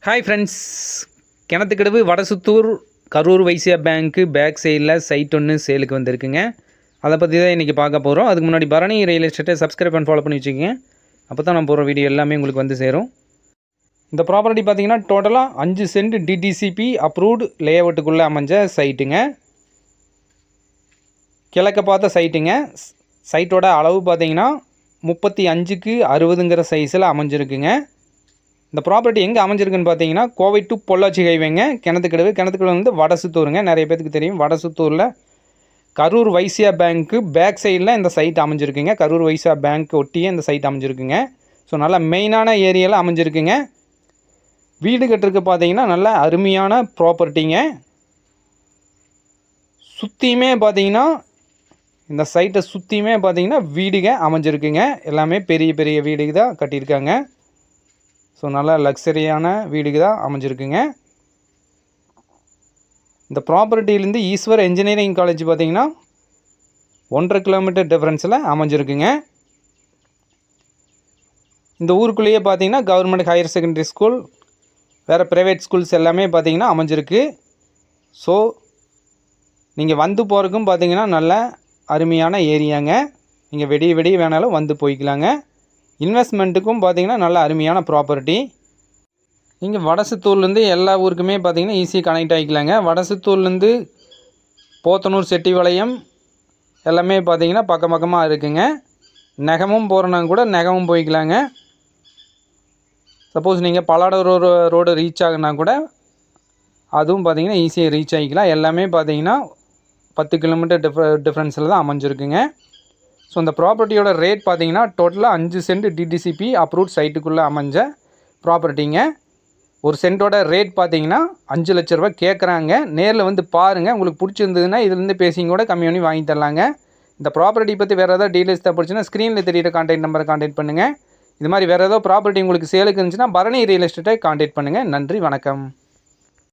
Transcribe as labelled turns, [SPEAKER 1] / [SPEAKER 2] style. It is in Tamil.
[SPEAKER 1] ஹாய் ஃப்ரெண்ட்ஸ், கிணத்துக்கடவு வடசுத்தூர் கரூர் வைசியா பேங்க்கு பேக் சைடில் சைட் ஒன்று சேலுக்கு வந்திருக்குங்க. அதை பற்றி தான் இன்றைக்கி பார்க்க போகிறோம். அதுக்கு முன்னாடி பரணி ரியல் எஸ்டேட்டை சப்ஸ்கிரைப் பண்ணி ஃபாலோ பண்ணி வச்சுக்கோங்க. அப்போ தான் நான் போகிற வீடியோ எல்லாமே உங்களுக்கு வந்து சேரும். இந்த ப்ராப்பர்ட்டி பார்த்திங்கன்னா டோட்டலாக 5 சென்ட் டிடிசிபி அப்ரூவ்டு லேஅவுட்டுக்குள்ளே அமைஞ்ச சைட்டுங்க. கிழக்க பார்த்த சைட்டுங்க. சைட்டோட அளவு பார்த்திங்கன்னா 35க்கு 60ங்கிற சைஸில் அமைஞ்சிருக்குங்க. இந்த ப்ராப்பர்ட்டி எங்கே அமைஞ்சிருக்குன்னு பார்த்தீங்கன்னா கோவை டு பொள்ளாச்சி ஹைவேங்க. கிணத்துக்கடவு வந்து வடசுத்தூருங்க. நிறைய பேருக்கு தெரியும். வடசுத்தூரில் கரூர் வைசியா பேங்க்கு பேக் சைடில் இந்த சைட் அமைஞ்சிருக்குங்க. கரூர் வைசியா பேங்க் ஒட்டியே இந்த சைட் அமைஞ்சிருக்குங்க. ஸோ நல்லா மெயினான ஏரியாவில் அமைஞ்சிருக்குங்க. வீடு கட்டுறதுக்கு பார்த்தீங்கன்னா நல்ல அருமையான ப்ராப்பர்ட்டிங்க. சுற்றியுமே பார்த்தீங்கன்னா இந்த சைட்டை சுற்றியுமே பார்த்தீங்கன்னா வீடுங்க அமைஞ்சிருக்குங்க. எல்லாமே பெரிய பெரிய வீடுக்கு தான் கட்டியிருக்காங்க. ஸோ நல்லா லக்ஸரியான வீடுக்கு தான் அமைஞ்சிருக்குங்க. இந்த ப்ராப்பர்ட்டியிலேருந்து ஈஸ்வர் இன்ஜினியரிங் காலேஜ் பார்த்திங்கன்னா 1.5 கிலோமீட்டர் டிஃப்ரென்ஸில் அமைஞ்சிருக்குங்க. இந்த ஊருக்குள்ளேயே பார்த்திங்கன்னா கவர்மெண்ட் ஹையர் செகண்டரி ஸ்கூல், வேறு ப்ரைவேட் ஸ்கூல்ஸ் எல்லாமே பார்த்திங்கன்னா அமைஞ்சிருக்கு. ஸோ நீங்கள் வந்து போகிறதுக்கும் பார்த்திங்கன்னா நல்ல அருமையான ஏரியாங்க. நீங்கள் வெடிய வேணாலும் வந்து போய்க்கலாங்க. இன்வெஸ்ட்மெண்ட்டுக்கும் பார்த்திங்கன்னா நல்ல அருமையான ப்ராப்பர்ட்டி. நீங்கள் வடசுத்தூர்லேருந்து எல்லா ஊருக்குமே பார்த்திங்கன்னா ஈஸியாக கனெக்ட் ஆகிக்கலாங்க. வடசுத்தூர்லேருந்து போத்தனூர் செட்டிபாளையம் எல்லாமே பார்த்திங்கன்னா பக்கமாக இருக்குங்க. நெகமும் போகிறனா கூட நெகமும் போய்க்கலாங்க. சப்போஸ் நீங்கள் பல்லாட ரோடு ரீச் ஆகுனா கூட அதுவும் பார்த்திங்கன்னா ஈஸியாக ரீச் ஆகிக்கலாம். எல்லாமே பார்த்திங்கன்னா 10 கிலோமீட்டர் டிஃப்ரென்ஸில் தான் அமைஞ்சிருக்குங்க. ஸோ இந்த ப்ராப்பர்ட்டியோட ரேட் பார்த்தீங்கன்னா டோட்டலாக 5 சென்ட் டிடிசிபி அப்ரூவ்ட் சைட்டுக்குள்ளே அமைஞ்ச ப்ராப்பர்ட்டிங்க. ஒரு சென்ட்டோட ரேட் பார்த்தீங்கன்னா 5 லட்ச ரூபா கேட்குறாங்க. நேரில் வந்து பாருங்கள். உங்களுக்கு பிடிச்சிருந்ததுன்னா இதுலேருந்து பேசிங்க கூட கம்மி பண்ணி வாங்கி தரலாங்க. இந்த ப்ராப்பர்ட்டி பற்றி வேறு ஏதாவது டீட்டெயில்ஸ் தேவைப்படுச்சுன்னா ஸ்க்ரீனில் தெரியிற கான்டாக்ட் நம்பரை கான்டாக்ட் பண்ணுங்கள். இது மாதிரி வேறு ஏதோ ப்ராப்பர்ட்டி உங்களுக்கு சேலுக்கு இருந்துச்சுன்னா பரணி ரியல் எஸ்டேட்டை கான்டாக்ட் பண்ணுங்கள். நன்றி, வணக்கம்.